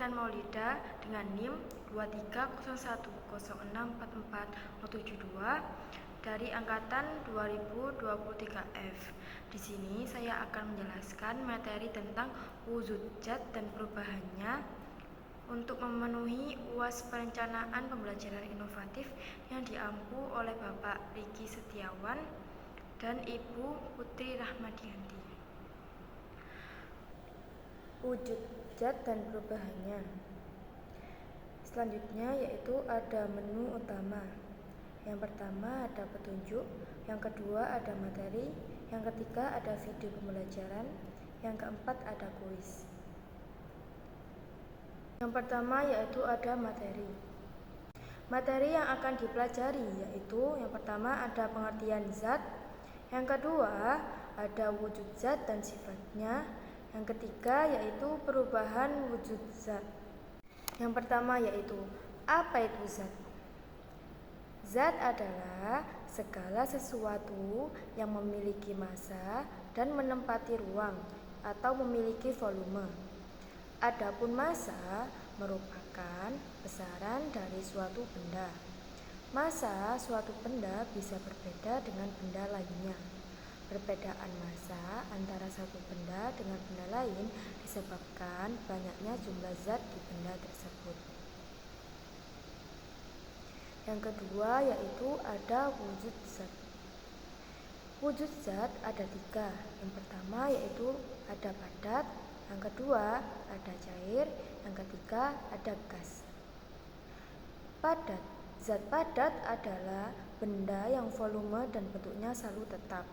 Intan Maulida dengan NIM 23010604472 dari angkatan 2023F. Di sini saya akan menjelaskan materi tentang wujud zat dan perubahannya untuk memenuhi UAS Perencanaan Pembelajaran Inovatif yang diampu oleh Bapak Riki Setiawan dan Ibu Putri Rahmadianti. Wujud zat dan perubahannya. Selanjutnya yaitu ada menu utama. Yang pertama ada petunjuk, yang kedua ada materi, yang ketiga ada video pembelajaran, yang keempat ada kuis. Yang pertama yaitu ada materi. Materi yang akan dipelajari yaitu yang pertama ada pengertian zat, yang kedua ada wujud zat dan sifatnya, yang ketiga yaitu perubahan wujud zat. Yang pertama yaitu apa itu zat? Zat adalah segala sesuatu yang memiliki massa dan menempati ruang atau memiliki volume. Adapun massa merupakan besaran dari suatu benda. Massa suatu benda bisa berbeda dengan benda lainnya. Perbedaan massa antara satu benda dengan benda lain disebabkan banyaknya jumlah zat di benda tersebut. Yang kedua yaitu ada wujud zat. Wujud zat ada tiga. Yang pertama yaitu ada padat, yang kedua ada cair, yang ketiga ada gas. Padat. Zat padat adalah benda yang volume dan bentuknya selalu tetap,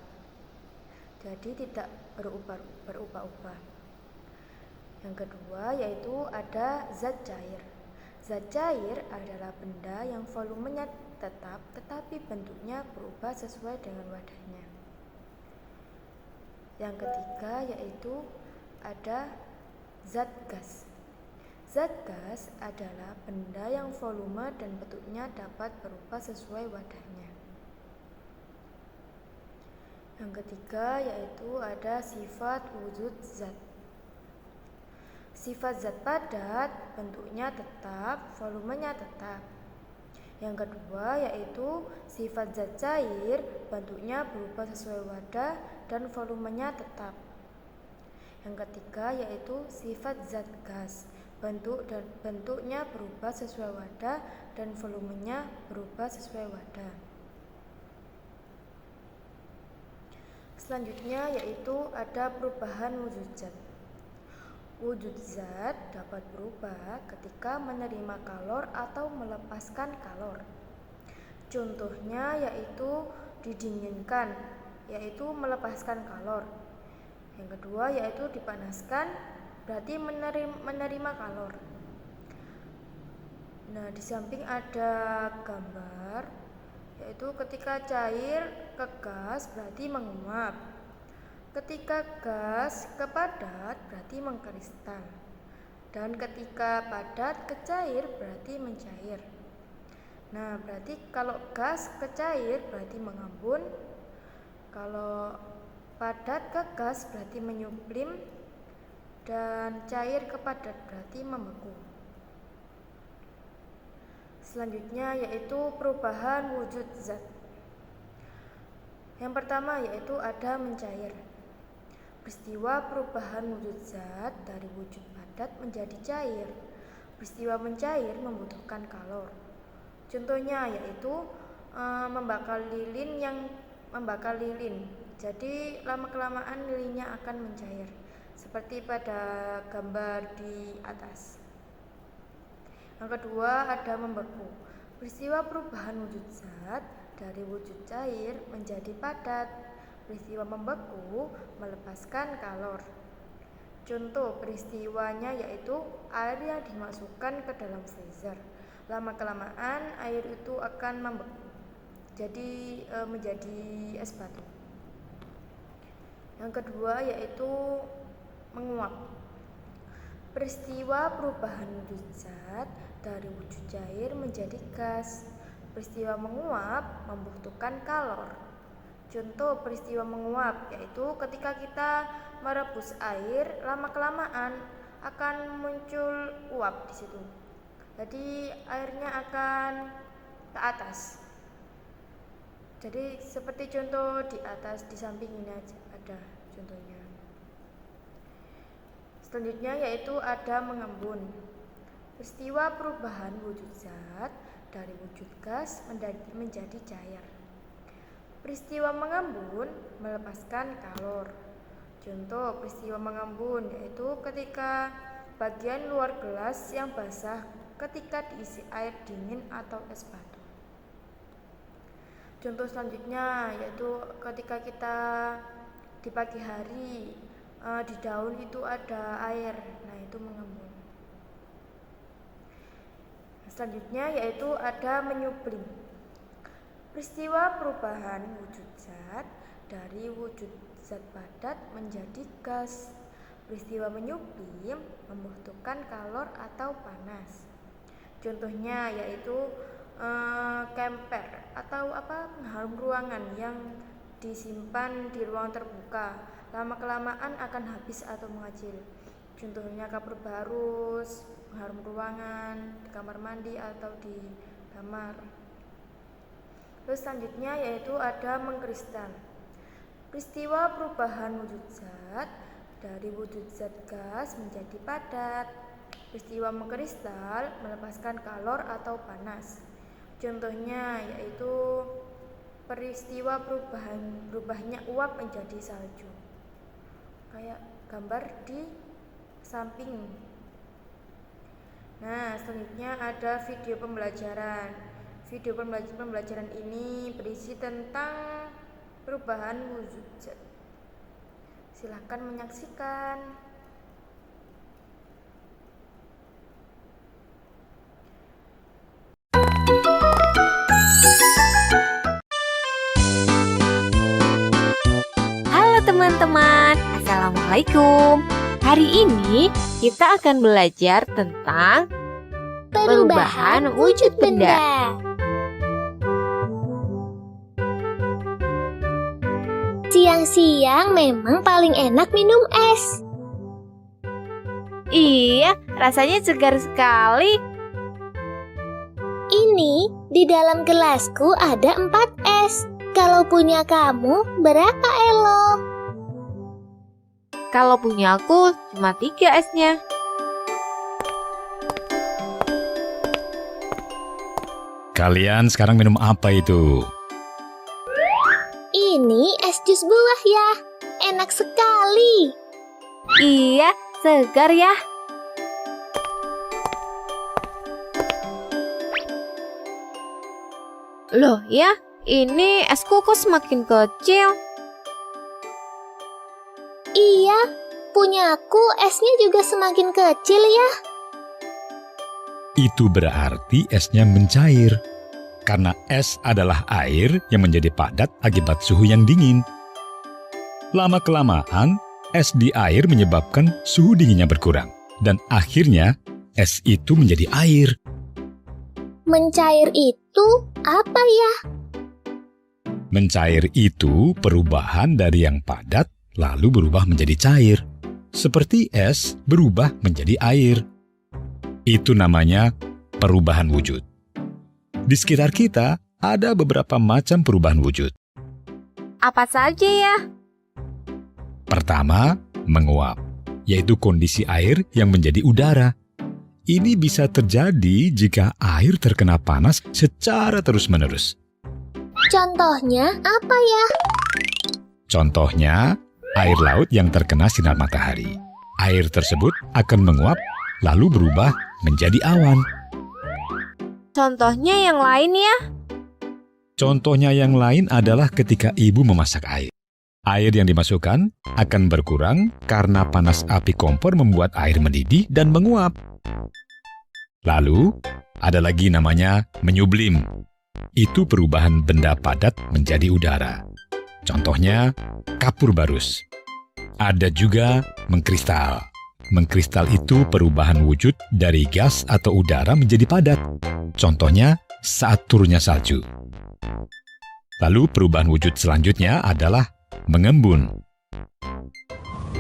jadi tidak berubah-ubah. Yang kedua yaitu ada zat cair. Zat cair adalah benda yang volumenya tetap tetapi bentuknya berubah sesuai dengan wadahnya. Yang ketiga yaitu ada zat gas. Zat gas adalah benda yang volume dan bentuknya dapat berubah sesuai wadahnya. Yang ketiga yaitu ada sifat wujud zat. Sifat zat padat bentuknya tetap, volumenya tetap. Yang kedua yaitu sifat zat cair bentuknya berubah sesuai wadah dan volumenya tetap. Yang ketiga yaitu sifat zat gas, bentuknya berubah sesuai wadah dan volumenya berubah sesuai wadah. Selanjutnya yaitu ada perubahan wujud zat. Wujud zat dapat berubah ketika menerima kalor atau melepaskan kalor. Contohnya yaitu didinginkan, yaitu melepaskan kalor. Yang kedua yaitu dipanaskan, berarti menerima kalor. Nah, di samping ada gambar, yaitu ketika cair ke gas berarti menguap. Ketika gas ke padat berarti mengkristal. Dan ketika padat ke cair berarti mencair. Nah, berarti kalau gas ke cair berarti mengambun. Kalau padat ke gas berarti menyublim. Dan cair ke padat berarti membeku. Selanjutnya yaitu perubahan wujud zat. Yang pertama yaitu ada mencair. Peristiwa perubahan wujud zat dari wujud padat menjadi cair. Peristiwa mencair membutuhkan kalor. Contohnya yaitu membakar lilin. Jadi lama-kelamaan lilinnya akan mencair. Seperti pada gambar di atas. Yang kedua ada membeku. Peristiwa perubahan wujud zat dari wujud cair menjadi padat. Peristiwa membeku melepaskan kalor. Contoh peristiwanya yaitu air yang dimasukkan ke dalam freezer. Lama-kelamaan air itu akan membeku, jadi menjadi es batu. Yang kedua yaitu menguap. Peristiwa perubahan wujud zat dari wujud cair menjadi gas. Peristiwa menguap membutuhkan kalor. Contoh peristiwa menguap yaitu ketika kita merebus air, lama-kelamaan akan muncul uap di situ. Jadi airnya akan ke atas. Jadi seperti contoh di atas, di samping ini aja ada contohnya. Selanjutnya yaitu ada mengembun. Peristiwa perubahan wujud zat dari wujud gas menjadi cair. Peristiwa mengembun melepaskan kalor. Contoh peristiwa mengembun yaitu ketika bagian luar gelas yang basah ketika diisi air dingin atau es batu. Contoh selanjutnya yaitu ketika kita di pagi hari di daun itu ada air, nah itu mengembun. Selanjutnya yaitu ada menyublim. Peristiwa perubahan wujud zat dari wujud zat padat menjadi gas. Peristiwa menyublim membutuhkan kalor atau panas. Contohnya yaitu kemper atau pengharum ruangan yang disimpan di ruang terbuka, lama-kelamaan akan habis atau mengecil. Contohnya kapur barus, pengharum ruangan, di kamar mandi atau di kamar. Terus selanjutnya yaitu ada mengkristal. Peristiwa perubahan wujud zat dari wujud zat gas menjadi padat. Peristiwa mengkristal melepaskan kalor atau panas. Contohnya yaitu peristiwa berubahnya uap menjadi salju. Kayak gambar di samping. Nah, selanjutnya ada video pembelajaran. Video pembelajaran ini berisi tentang perubahan wujud zat. Silahkan menyaksikan. Halo teman-teman, Assalamualaikum. Hari ini kita akan belajar tentang perubahan wujud benda. Siang-siang memang paling enak minum es. Iya, rasanya segar sekali. Ini di dalam gelasku ada 4 es. Kalau punya kamu, berapa, Elo? Kalau punya aku cuma 3 esnya. Kalian sekarang minum apa itu? Ini es jus buah ya. Enak sekali. Iya, segar ya. Loh ya, ini esku kok semakin kecil. Iya, punyaku esnya juga semakin kecil ya. Itu berarti esnya mencair. Karena es adalah air yang menjadi padat akibat suhu yang dingin. Lama-kelamaan, es di air menyebabkan suhu dinginnya berkurang. Dan akhirnya, es itu menjadi air. Mencair itu apa ya? Mencair itu perubahan dari yang padat lalu berubah menjadi cair. Seperti es berubah menjadi air. Itu namanya perubahan wujud. Di sekitar kita ada beberapa macam perubahan wujud. Apa saja ya? Pertama, menguap, yaitu kondisi air yang menjadi udara. Ini bisa terjadi jika air terkena panas secara terus-menerus. Contohnya apa ya? Contohnya, air laut yang terkena sinar matahari. Air tersebut akan menguap lalu berubah menjadi awan. Contohnya yang lain ya? Contohnya yang lain adalah ketika ibu memasak air. Air yang dimasukkan akan berkurang karena panas api kompor membuat air mendidih dan menguap. Lalu, ada lagi namanya menyublim. Itu perubahan benda padat menjadi udara. Contohnya, kapur barus. Ada juga mengkristal. Mengkristal itu perubahan wujud dari gas atau udara menjadi padat. Contohnya saat turunnya salju. Lalu perubahan wujud selanjutnya adalah mengembun.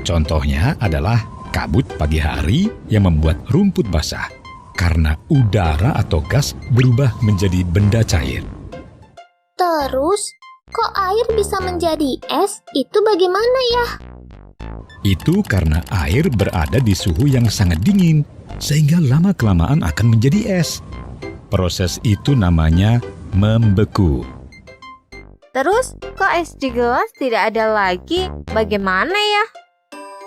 Contohnya adalah kabut pagi hari yang membuat rumput basah karena udara atau gas berubah menjadi benda cair. Terus, kok air bisa menjadi es? Itu bagaimana ya? Itu karena air berada di suhu yang sangat dingin, sehingga lama-kelamaan akan menjadi es. Proses itu namanya membeku. Terus, kok es di gelas tidak ada lagi? Bagaimana ya?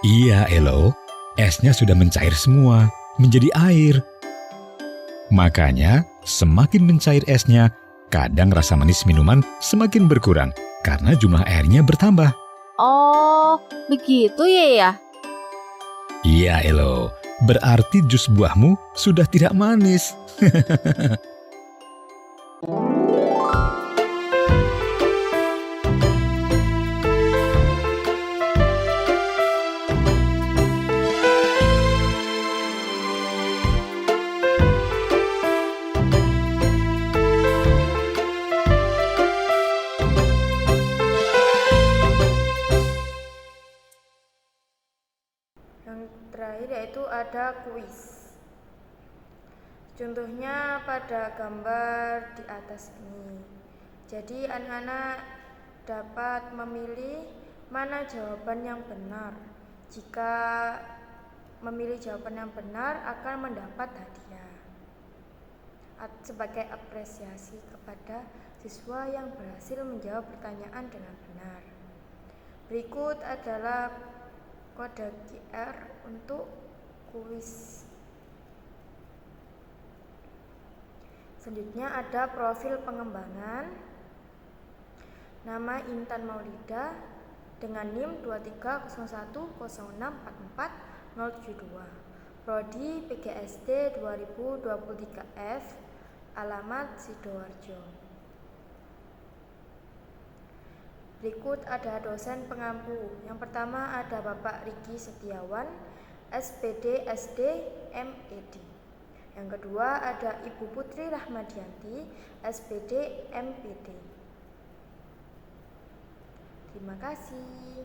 Iya, Elo. Esnya sudah mencair semua, menjadi air. Makanya, semakin mencair esnya, kadang rasa manis minuman semakin berkurang karena jumlah airnya bertambah. Oh, begitu ya? Iya, Elo. Berarti jus buahmu sudah tidak manis. Yang terakhir yaitu ada kuis. Contohnya pada gambar di atas ini. Jadi anak-anak dapat memilih mana jawaban yang benar. Jika memilih jawaban yang benar akan mendapat hadiah sebagai apresiasi kepada siswa yang berhasil menjawab pertanyaan dengan benar. Berikut adalah kode QR untuk kuis. Selanjutnya ada profil pengembangan. Nama Intan Maulida dengan NIM 23010644072. Prodi PGSD 2023F. Alamat Sidoarjo. Berikut ada dosen pengampu. Yang pertama ada Bapak Riki Setiawan, SPD SD MED. Yang kedua ada Ibu Putri Rahmadianti, SPD MPD. Terima kasih.